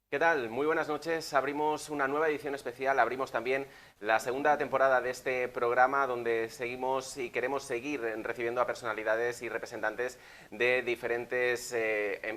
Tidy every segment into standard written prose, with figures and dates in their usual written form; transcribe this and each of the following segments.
¿Qué tal? Muy buenas noches. Abrimos una nueva edición especial, abrimos también la segunda temporada de este programa donde seguimos y queremos seguir recibiendo a personalidades y representantes de diferentes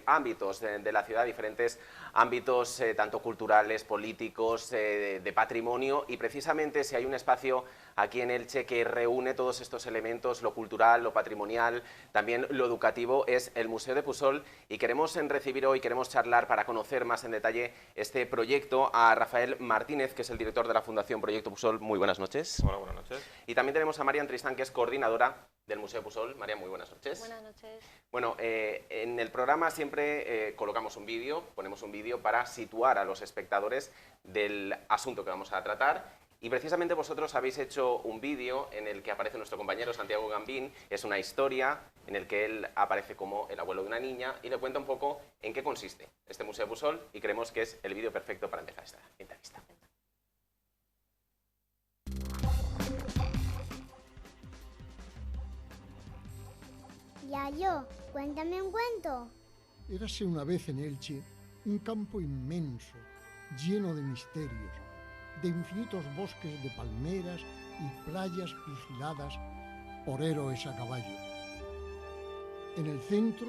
ámbitos de la ciudad, diferentes ámbitos tanto culturales, políticos, de patrimonio, y precisamente si hay un espacio aquí en Elche que reúne todos estos elementos, lo cultural, lo patrimonial, también lo educativo, es el Museo de Pusol, y queremos recibir hoy, queremos charlar para conocer más en detalle este proyecto a Rafael Martínez, que es el director de la Fundación Proyecto Pusol. Muy buenas noches. Hola, buenas noches. Y también tenemos a Marian Tristán, que es coordinadora del Museo Pusol. Marian, muy buenas noches. Buenas noches. Bueno, en el programa siempre colocamos un vídeo, ponemos un vídeo para situar a los espectadores del asunto que vamos a tratar. Y precisamente vosotros habéis hecho un vídeo en el que aparece nuestro compañero Santiago Gambín. Es una historia en el que él aparece como el abuelo de una niña y le cuenta un poco en qué consiste este Museo Pusol, y creemos que es el vídeo perfecto para empezar esta entrevista. Yayo, cuéntame un cuento. Érase una vez en Elche un campo inmenso, lleno de misterios, de infinitos bosques de palmeras y playas vigiladas por héroes a caballo. En el centro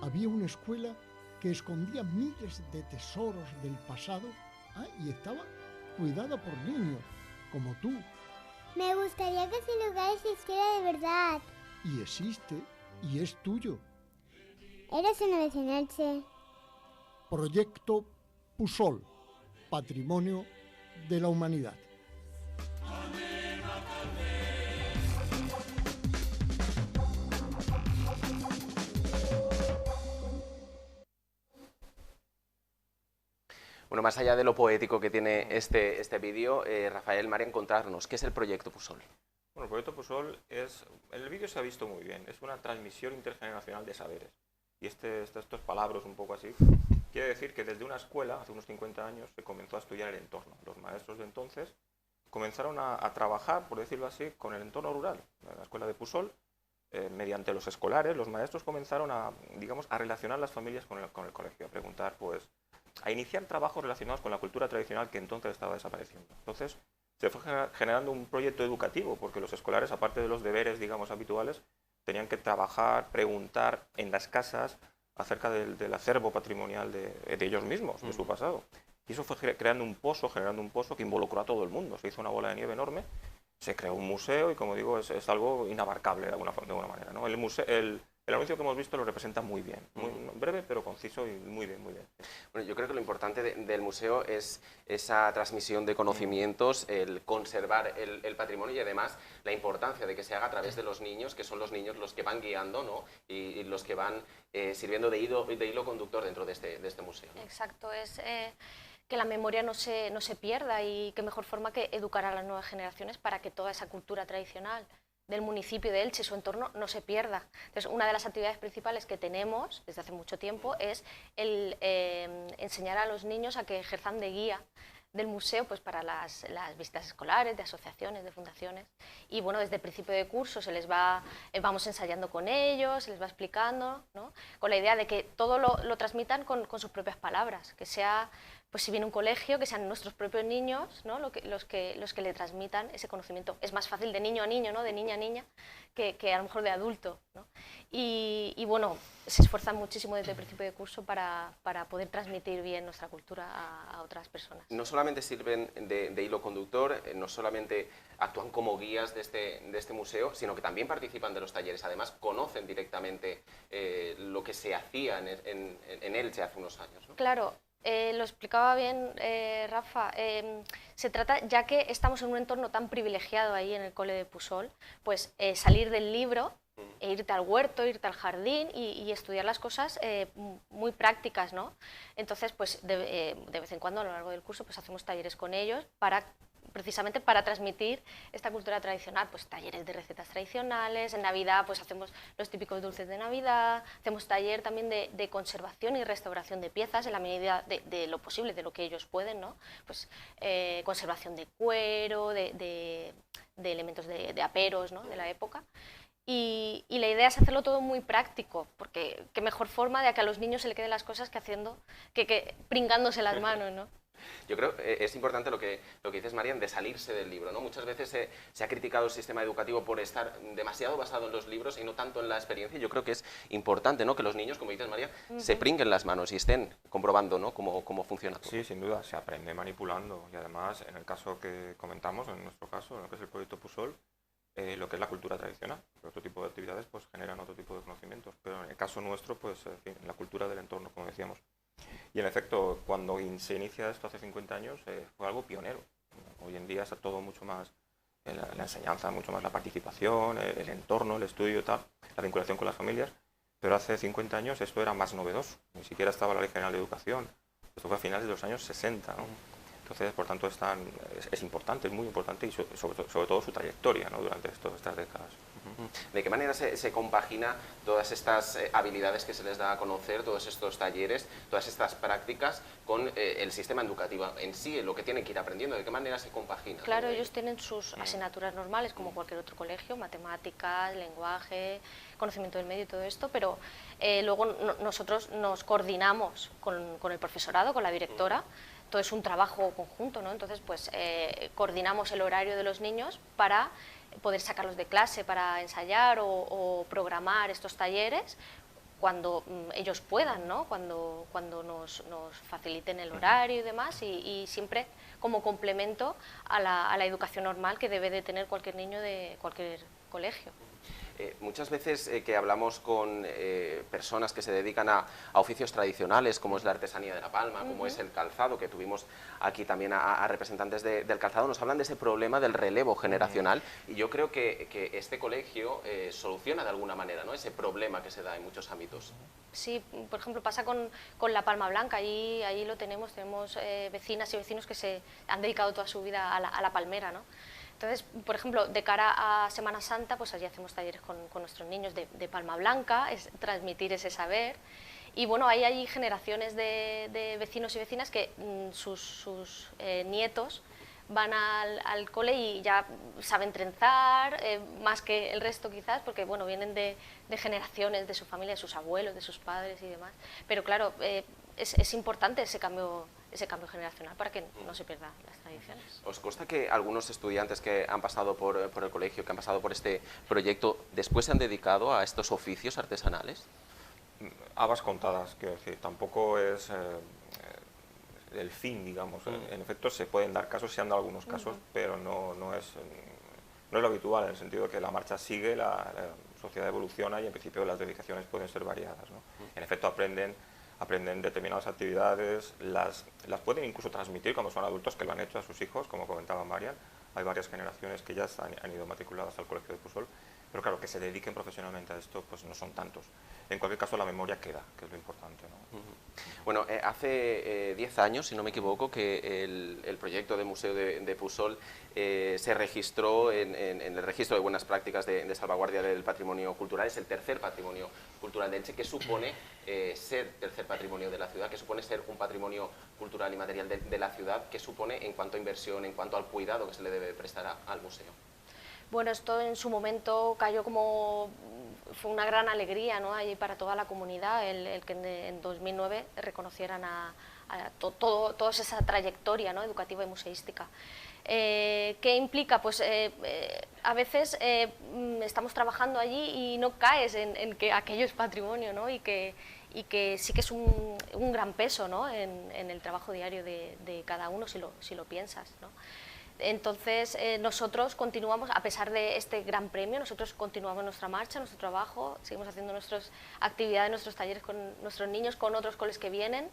había una escuela que escondía miles de tesoros del pasado y estaba cuidada por niños, como tú. Me gustaría que ese lugar existiera de verdad. Y existe, y es tuyo. Eres una vez en Elche. Proyecto Pusol, Patrimonio de la Humanidad. Bueno, más allá de lo poético que tiene este vídeo, Rafael, Marian, contarnos, ¿qué es el Proyecto Pusol? Bueno, el Proyecto Pusol en el vídeo se ha visto muy bien, es una transmisión intergeneracional de saberes. Y estos palabras un poco así, quiere decir que desde una escuela, hace unos 50 años, se comenzó a estudiar el entorno. Los maestros de entonces comenzaron a trabajar, por decirlo así, con el entorno rural. La escuela de Pusol, mediante los escolares, los maestros comenzaron a relacionar las familias con el colegio, a preguntar, a iniciar trabajos relacionados con la cultura tradicional que entonces estaba desapareciendo. Entonces, se fue generando un proyecto educativo, porque los escolares, aparte de los deberes, habituales, tenían que trabajar, preguntar en las casas acerca del acervo patrimonial de ellos mismos, de su pasado. Y eso fue generando un pozo que involucró a todo el mundo. Se hizo una bola de nieve enorme, se creó un museo y, como digo, es algo inabarcable de alguna manera, ¿no? El anuncio que hemos visto lo representa muy bien, muy breve pero conciso y muy bien, muy bien. Bueno, yo creo que lo importante del museo es esa transmisión de conocimientos, el conservar el patrimonio, y además la importancia de que se haga a través de los niños, que son los niños los que van guiando, ¿no? y los que van sirviendo de hilo conductor dentro de este museo, ¿no? Exacto, es que la memoria no se pierda, y qué mejor forma que educar a las nuevas generaciones para que toda esa cultura tradicional del municipio de Elche y su entorno no se pierda. Entonces, una de las actividades principales que tenemos desde hace mucho tiempo es el enseñar a los niños a que ejerzan de guía del museo, pues para las visitas escolares, de asociaciones, de fundaciones. Y bueno, desde el principio de curso vamos ensayando con ellos, se les va explicando, ¿no? Con la idea de que todo lo transmitan con sus propias palabras, que sea, pues si viene un colegio, que sean nuestros propios niños, ¿no? los que le transmitan ese conocimiento. Es más fácil de niño a niño, ¿no? De niña a niña, que a lo mejor de adulto, ¿no? Y bueno, se esfuerzan muchísimo desde el principio de curso para poder transmitir bien nuestra cultura a otras personas. No solamente sirven de hilo conductor, no solamente actúan como guías de este museo, sino que también participan de los talleres. Además, conocen directamente lo que se hacía en Elche hace unos años, ¿no? Claro. Lo explicaba bien Rafa, se trata, ya que estamos en un entorno tan privilegiado ahí en el cole de Pusol, pues salir del libro e irte al huerto, irte al jardín y estudiar las cosas muy prácticas, ¿no? Entonces, pues de vez en cuando a lo largo del curso pues hacemos talleres con ellos precisamente para transmitir esta cultura tradicional, pues talleres de recetas tradicionales, en Navidad pues hacemos los típicos dulces de Navidad, hacemos taller también de conservación y restauración de piezas en la medida de lo posible, de lo que ellos pueden, ¿no? Pues conservación de cuero, de elementos de aperos, ¿no? De la época. Y la idea es hacerlo todo muy práctico, porque qué mejor forma de que a los niños se le queden las cosas que haciendo, que pringándose las manos, ¿no? Yo creo que es importante lo que dices, Marian, de salirse del libro, ¿no? Muchas veces se ha criticado el sistema educativo por estar demasiado basado en los libros y no tanto en la experiencia. Yo creo que es importante, ¿no?, que los niños, como dices, María, se pringuen las manos y estén comprobando, ¿no?, cómo funciona todo. Sí, sin duda, se aprende manipulando y además, en el caso que comentamos, en nuestro caso, en lo que es el proyecto PUSOL, lo que es la cultura tradicional. Otro tipo de actividades pues generan otro tipo de conocimientos, pero en el caso nuestro, pues en fin, la cultura del entorno, como decíamos. Y en efecto, cuando se inicia esto hace 50 años, fue algo pionero. Hoy en día está todo mucho más, la enseñanza, mucho más la participación, el entorno, el estudio, tal, la vinculación con las familias, pero hace 50 años esto era más novedoso. Ni siquiera estaba la Ley General de Educación. Esto fue a finales de los años 60, ¿no? Entonces, por tanto, es importante, es muy importante y sobre todo su trayectoria, ¿no?, durante estas décadas. ¿De qué manera se compagina todas estas habilidades que se les da a conocer, todos estos talleres, todas estas prácticas con el sistema educativo en sí, lo que tienen que ir aprendiendo? ¿De qué manera se compagina? Claro, ellos tienen sus asignaturas normales, como cualquier otro colegio, matemáticas, lenguaje, conocimiento del medio y todo esto, pero luego nosotros nos coordinamos con el profesorado, con la directora. Todo es un trabajo conjunto, ¿no? Entonces, pues coordinamos el horario de los niños para poder sacarlos de clase, para ensayar o programar estos talleres cuando ellos puedan, ¿no? Cuando nos faciliten el horario y demás, y siempre como complemento a la educación normal que debe de tener cualquier niño de cualquier colegio. Muchas veces que hablamos con personas que se dedican a oficios tradicionales, como es la artesanía de La Palma, como es el calzado, que tuvimos aquí también a representantes del calzado, nos hablan de ese problema del relevo generacional, y yo creo que este colegio soluciona de alguna manera, ¿no?, ese problema que se da en muchos ámbitos. Sí, por ejemplo, pasa con La Palma Blanca, ahí lo tenemos vecinas y vecinos que se han dedicado toda su vida a la palmera, ¿no? Entonces, por ejemplo, de cara a Semana Santa, pues allí hacemos talleres con nuestros niños de Palma Blanca, es transmitir ese saber. Y bueno, ahí hay generaciones de vecinos y vecinas que sus nietos van al cole y ya saben trenzar, más que el resto quizás, porque bueno, vienen de generaciones de su familia, de sus abuelos, de sus padres y demás. Pero claro, es importante ese cambio generacional para que no se pierdan las tradiciones. ¿Os consta que algunos estudiantes que han pasado por el colegio, que han pasado por este proyecto, después se han dedicado a estos oficios artesanales? Habas contadas, quiero decir, tampoco es el fin, digamos. En efecto, se pueden dar casos, se han dado algunos casos, pero no es lo habitual, en el sentido de que la marcha sigue, la sociedad evoluciona y en principio las dedicaciones pueden ser variadas, ¿no? En efecto, aprenden determinadas actividades, las pueden incluso transmitir cuando son adultos, que lo han hecho a sus hijos, como comentaba Marian. Hay varias generaciones que ya han ido matriculadas al colegio de PUSOL, pero claro, que se dediquen profesionalmente a esto, pues no son tantos. En cualquier caso, la memoria queda, que es lo importante, ¿no? Bueno, hace 10 años, si no me equivoco, que el proyecto del Museo de PUSOL se registró en el registro de buenas prácticas de salvaguardia del patrimonio cultural. Es el tercer patrimonio cultural de Elche, que supone ser tercer patrimonio de la ciudad, que supone ser un patrimonio cultural y material de la ciudad, que supone en cuanto a inversión, en cuanto al cuidado que se le debe prestar al museo. Bueno, esto en su momento cayó fue una gran alegría, ¿no?, allí para toda la comunidad, el que en 2009 reconocieran toda esa trayectoria, ¿no?, educativa y museística. ¿Qué implica? Pues a veces estamos trabajando allí y no caes en que aquello es patrimonio, ¿no?, y que sí que es un gran peso, ¿no?, en el trabajo diario de cada uno, si lo piensas, ¿no? Entonces nosotros continuamos, a pesar de este gran premio, nosotros continuamos nuestra marcha, nuestro trabajo, seguimos haciendo nuestras actividades, nuestros talleres con nuestros niños, con otros coles que vienen,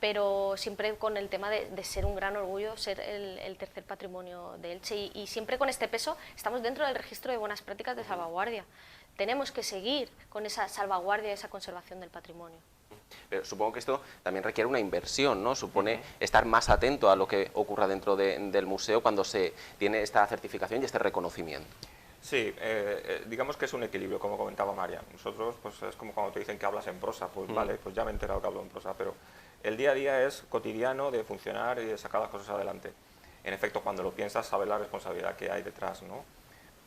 pero siempre con el tema de ser un gran orgullo, ser el tercer patrimonio de Elche, y siempre con este peso estamos dentro del registro de buenas prácticas de salvaguardia. Tenemos que seguir con esa salvaguardia y esa conservación del patrimonio. Pero supongo que esto también requiere una inversión, ¿no? Supone estar más atento a lo que ocurra dentro del museo cuando se tiene esta certificación y este reconocimiento. Sí, digamos que es un equilibrio, como comentaba María. Nosotros, pues es como cuando te dicen que hablas en prosa, pues vale, pues ya me he enterado que hablo en prosa, pero el día a día es cotidiano de funcionar y de sacar las cosas adelante. En efecto, cuando lo piensas, sabes la responsabilidad que hay detrás, ¿no?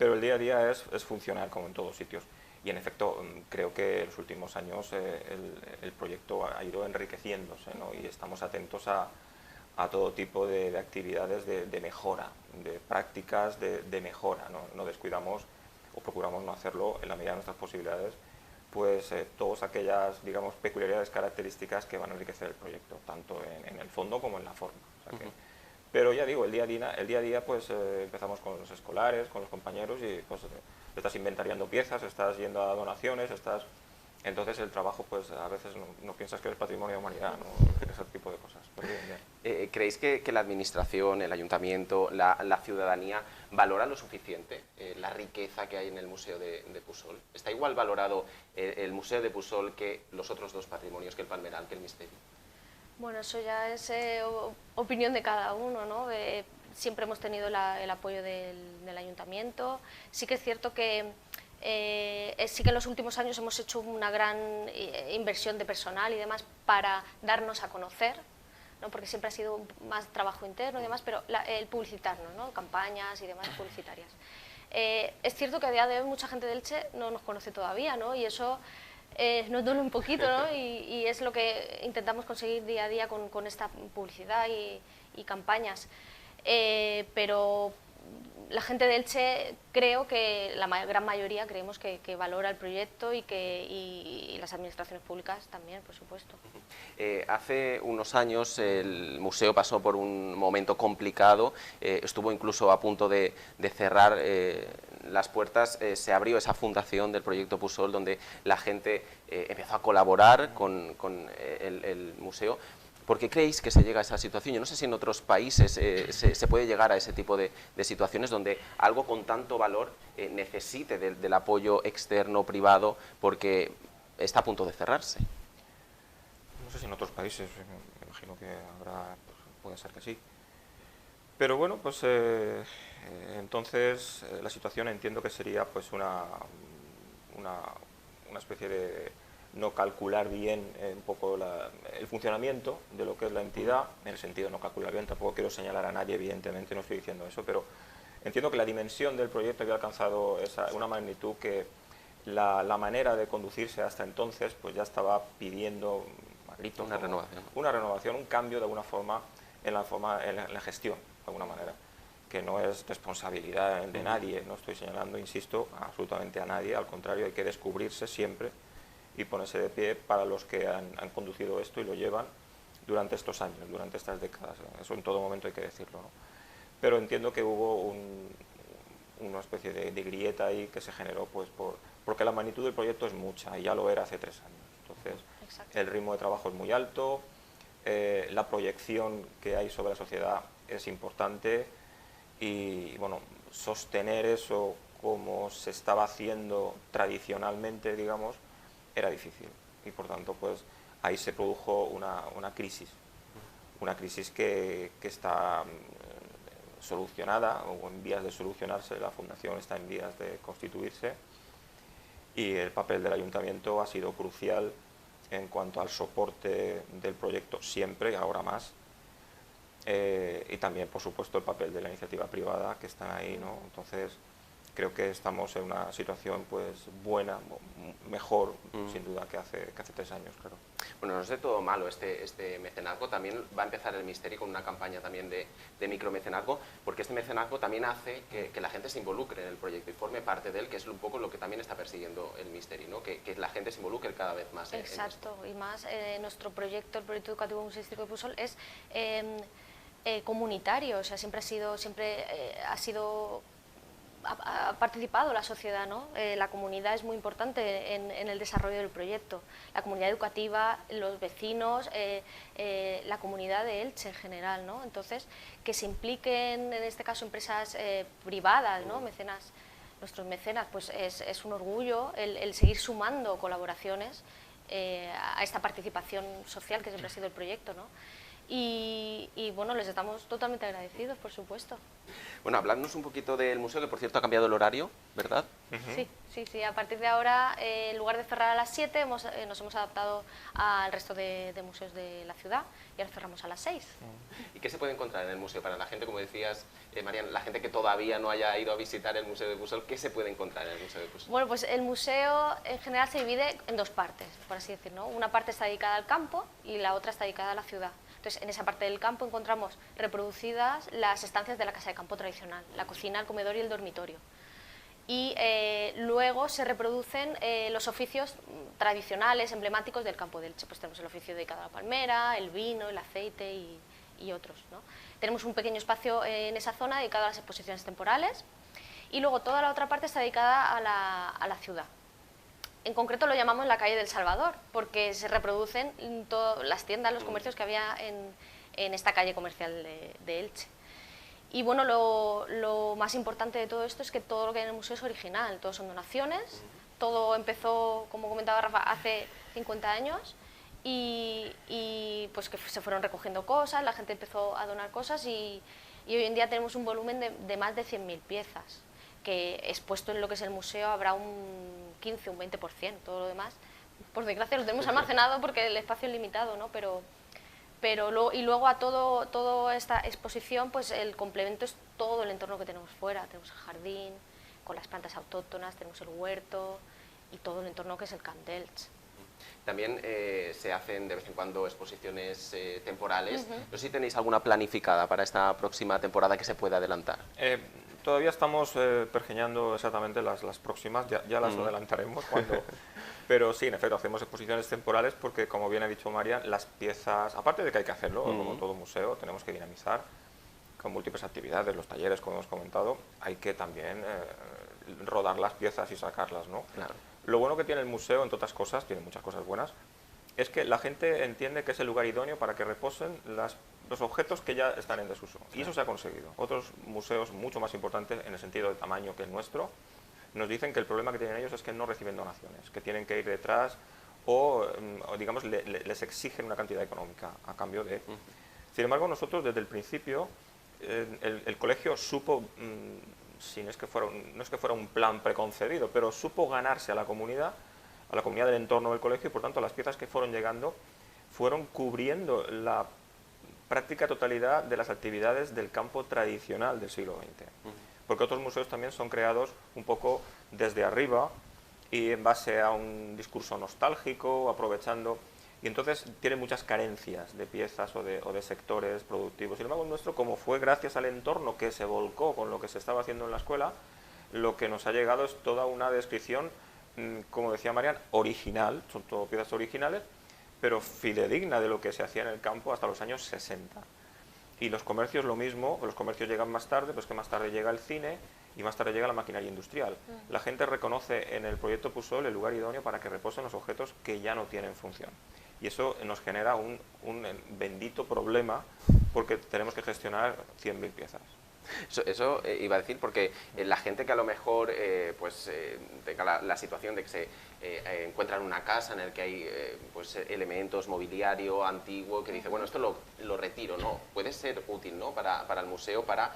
pero el día a día es funcionar como en todos sitios. Y en efecto, creo que en los últimos años el proyecto ha ido enriqueciéndose, ¿no? Y estamos atentos a todo tipo de actividades de mejora, de prácticas de mejora, ¿no? No descuidamos o procuramos no hacerlo en la medida de nuestras posibilidades, pues todas aquellas, digamos, peculiaridades, características que van a enriquecer el proyecto, tanto en el fondo como en la forma. O sea que, pero ya digo, el día a día pues empezamos con los escolares, con los compañeros y pues estás inventariando piezas, estás yendo a donaciones, entonces el trabajo pues a veces no piensas que eres patrimonio de la humanidad, ¿no? Ese tipo de cosas. Pero bien. ¿Creéis que la administración, el ayuntamiento, la ciudadanía valora lo suficiente la riqueza que hay en el Museo de Pusol? ¿Está igual valorado el Museo de Pusol que los otros dos patrimonios, que el Palmeral, que el Misteri? Bueno, eso ya es opinión de cada uno, ¿no? Siempre hemos tenido el apoyo del ayuntamiento. Sí que es cierto que sí que en los últimos años hemos hecho una gran inversión de personal y demás para darnos a conocer, ¿no? Porque siempre ha sido más trabajo interno y demás, pero el publicitarnos, ¿no? Campañas y demás publicitarias. Es cierto que a día de hoy mucha gente de Elche no nos conoce todavía, ¿no? Y eso nos duele un poquito, ¿no? Y es lo que intentamos conseguir día a día con esta publicidad y campañas. Pero la gente de Elche, creo que la gran mayoría creemos que valora el proyecto y las administraciones públicas también, por supuesto. Hace unos años el museo pasó por un momento complicado, estuvo incluso a punto de cerrar las puertas. Se abrió esa fundación del proyecto Pusol, donde la gente empezó a colaborar con el museo. ¿Por qué creéis que se llega a esa situación? Yo no sé si en otros países se puede llegar a ese tipo de situaciones donde algo con tanto valor necesite del apoyo externo, privado, porque está a punto de cerrarse. No sé si en otros países, me imagino que habrá, pues, puede ser que sí. Pero bueno, pues entonces la situación entiendo que sería pues una especie de no calcular bien un poco el funcionamiento de lo que es la entidad, en el sentido de no calcular bien, tampoco quiero señalar a nadie, evidentemente no estoy diciendo eso, pero entiendo que la dimensión del proyecto había alcanzado una magnitud que la manera de conducirse hasta entonces pues ya estaba pidiendo a gritos una renovación, un cambio de alguna forma en la gestión, de alguna manera, que no es responsabilidad de nadie, no estoy señalando, insisto, absolutamente a nadie, al contrario, hay que descubrirse siempre y ponerse de pie para los que han conducido esto y lo llevan durante estos años, durante estas décadas. Eso en todo momento hay que decirlo, ¿no? Pero entiendo que hubo una especie de grieta ahí que se generó pues porque la magnitud del proyecto es mucha y ya lo era hace 3 años. Entonces, exacto, el ritmo de trabajo es muy alto, la proyección que hay sobre la sociedad es importante y bueno, sostener eso como se estaba haciendo tradicionalmente, digamos, era difícil y por tanto pues ahí se produjo una crisis que está solucionada o en vías de solucionarse. La fundación está en vías de constituirse y el papel del ayuntamiento ha sido crucial en cuanto al soporte del proyecto siempre, ahora más, y también por supuesto el papel de la iniciativa privada que están ahí, ¿no? Entonces creo que estamos en una situación pues buena, mejor sin duda que hace 3 años, claro. Bueno, no es de todo malo este mecenazgo. También va a empezar el Misteri con una campaña también de micromecenazgo, porque este mecenazgo también hace que la gente se involucre en el proyecto y forme parte de él, que es un poco lo que también está persiguiendo el Misteri, ¿no? Que la gente se involucre cada vez más. Exacto, y más nuestro proyecto, el proyecto educativo museístico de Pusol, es comunitario, o sea, siempre ha participado la sociedad, ¿no? La comunidad es muy importante en el desarrollo del proyecto, la comunidad educativa, los vecinos, la comunidad de Elche en general, ¿no? Entonces, que se impliquen en este caso empresas privadas, ¿no? Mecenas, nuestros mecenas, pues es un orgullo el seguir sumando colaboraciones a esta participación social que siempre ha sido el proyecto, ¿no? y bueno, les estamos totalmente agradecidos, por supuesto. Bueno, habladnos un poquito del museo, que por cierto ha cambiado el horario, ¿verdad? Sí, a partir de ahora, en lugar de cerrar a las 7, nos hemos adaptado al resto de museos de la ciudad y ahora cerramos a las 6. ¿Y qué se puede encontrar en el museo? Para la gente, como decías, Marian, la gente que todavía no haya ido a visitar el Museo de Pusol, ¿qué se puede encontrar en el Museo de Pusol? Bueno, pues el museo en general se divide en dos partes, por así decirlo, ¿no? Una parte está dedicada al campo y la otra está dedicada a la ciudad. Entonces, en esa parte del campo encontramos reproducidas las estancias de la casa de campo tradicional, la cocina, el comedor y el dormitorio. Y luego se reproducen los oficios tradicionales, emblemáticos del campo de Elche. Pues tenemos el oficio dedicado a la palmera, el vino, el aceite y otros, ¿no? Tenemos un pequeño espacio en esa zona dedicado a las exposiciones temporales y luego toda la otra parte está dedicada a la ciudad. En concreto lo llamamos la calle del Salvador, porque se reproducen todas las tiendas, los comercios que había en esta calle comercial de Elche. Y bueno, lo más importante de todo esto es que todo lo que hay en el museo es original, todos son donaciones, todo empezó, como comentaba Rafa, hace 50 años y pues que se fueron recogiendo cosas, la gente empezó a donar cosas y hoy en día tenemos un volumen de más de 100.000 piezas, que expuesto en lo que es el museo habrá un 15, un 20%, todo lo demás, por desgracia lo tenemos almacenado porque el espacio es limitado, ¿no? Pero luego a toda esta exposición, pues el complemento es todo el entorno que tenemos fuera. Tenemos el jardín, con las plantas autóctonas, tenemos el huerto y todo el entorno que es el Camp d'Elche. También se hacen de vez en cuando exposiciones temporales. No sé si tenéis alguna planificada para esta próxima temporada que se pueda adelantar. Todavía estamos pergeñando exactamente las próximas, ya las adelantaremos cuando... Pero sí, en efecto, hacemos exposiciones temporales porque, como bien ha dicho María, las piezas, aparte de que hay que hacerlo, como todo museo, tenemos que dinamizar con múltiples actividades, los talleres, como hemos comentado, hay que también rodar las piezas y sacarlas, ¿no? Claro. Lo bueno que tiene el museo, entre otras cosas, tiene muchas cosas buenas, es que la gente entiende que es el lugar idóneo para que reposen los objetos que ya están en desuso. Y eso se ha conseguido. Otros museos mucho más importantes, en el sentido de tamaño que el nuestro, nos dicen que el problema que tienen ellos es que no reciben donaciones, que tienen que ir detrás o digamos, les exigen una cantidad económica a cambio de... Sin embargo, nosotros desde el principio, el colegio supo, no es que fuera un plan preconcebido, pero supo ganarse a la comunidad del entorno del colegio y por tanto las piezas que fueron llegando fueron cubriendo la práctica totalidad de las actividades del campo tradicional del siglo XX. Porque otros museos también son creados un poco desde arriba y en base a un discurso nostálgico, aprovechando, y entonces tiene muchas carencias de piezas o de sectores productivos. Sin embargo, el nuestro, como fue gracias al entorno que se volcó con lo que se estaba haciendo en la escuela, lo que nos ha llegado es toda una descripción, como decía Marian, original, son todo piezas originales, pero fidedigna de lo que se hacía en el campo hasta los años 60. Y los comercios lo mismo, los comercios llegan más tarde, pues que más tarde llega el cine y más tarde llega la maquinaria industrial. La gente reconoce en el proyecto Pusol el lugar idóneo para que reposen los objetos que ya no tienen función. Y eso nos genera un bendito problema porque tenemos que gestionar 100.000 piezas. Eso iba a decir, porque la gente que a lo mejor tenga la situación de que se encuentra en una casa en la que hay pues, elementos, mobiliario antiguo, que dice, bueno, esto lo retiro, ¿no? Puede ser útil, ¿no? para el museo, para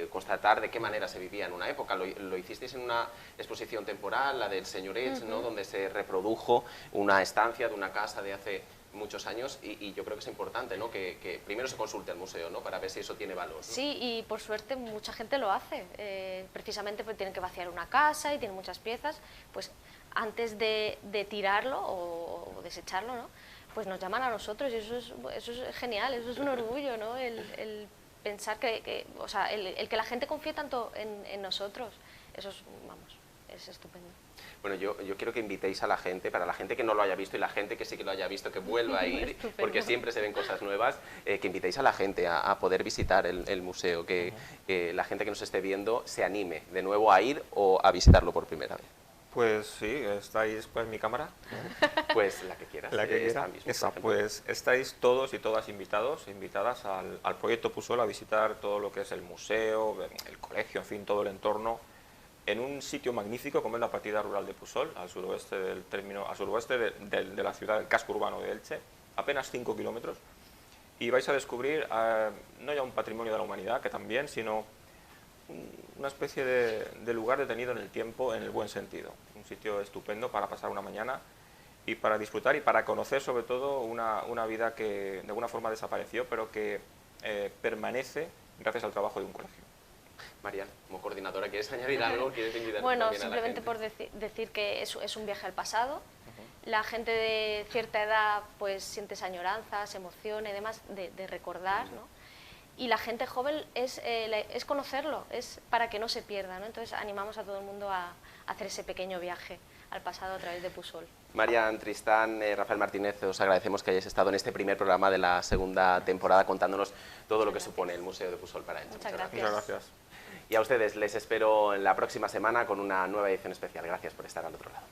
constatar de qué manera se vivía en una época. Lo hicisteis en una exposición temporal, la del señor Elche, ¿no? Donde se reprodujo una estancia de una casa de hace muchos años y yo creo que es importante, ¿no? que primero se consulte al museo, ¿no? Para ver si eso tiene valor, ¿no? Sí, y por suerte mucha gente lo hace, precisamente porque tienen que vaciar una casa y tienen muchas piezas, pues antes de tirarlo o desecharlo, ¿no? Pues nos llaman a nosotros y eso es genial, eso es un orgullo, ¿no? El pensar o sea, el que la gente confíe tanto en nosotros, eso es, vamos, es estupendo. Bueno, yo quiero que invitéis a la gente, para la gente que no lo haya visto y la gente que sí que lo haya visto, que vuelva a ir, porque siempre se ven cosas nuevas, que invitéis a la gente a poder visitar el museo, que la gente que nos esté viendo se anime de nuevo a ir o a visitarlo por primera vez. Pues sí, estáis en mi cámara. Pues la que quieras. La que quiera. Pues estáis todos y todas invitadas al proyecto Pusol a visitar todo lo que es el museo, el colegio, en fin, todo el entorno, en un sitio magnífico como es la partida rural de Pusol, al suroeste de la ciudad, del casco urbano de Elche, apenas 5 kilómetros, y vais a descubrir no ya un patrimonio de la humanidad, que también, sino una especie de lugar detenido en el tiempo, en el buen sentido. Un sitio estupendo para pasar una mañana y para disfrutar y para conocer sobre todo una vida que de alguna forma desapareció, pero que permanece gracias al trabajo de un colegio. Marian, como coordinadora, ¿quieres añadir algo? ¿Quieres invitar Bueno, también a la simplemente gente? por decir que es un viaje al pasado. La gente de cierta edad pues siente esa añoranza, esa emoción y demás de recordar, ¿no? Y la gente joven es conocerlo, es para que no se pierda, ¿no? Entonces animamos a todo el mundo a hacer ese pequeño viaje al pasado a través de Pusol. Marian, Tristán, Rafael Martínez, os agradecemos que hayáis estado en este primer programa de la segunda temporada contándonos todo lo que supone el Museo de Pusol para Elche. Muchas gracias. Muchas gracias. Y a ustedes les espero la próxima semana con una nueva edición especial. Gracias por estar al otro lado.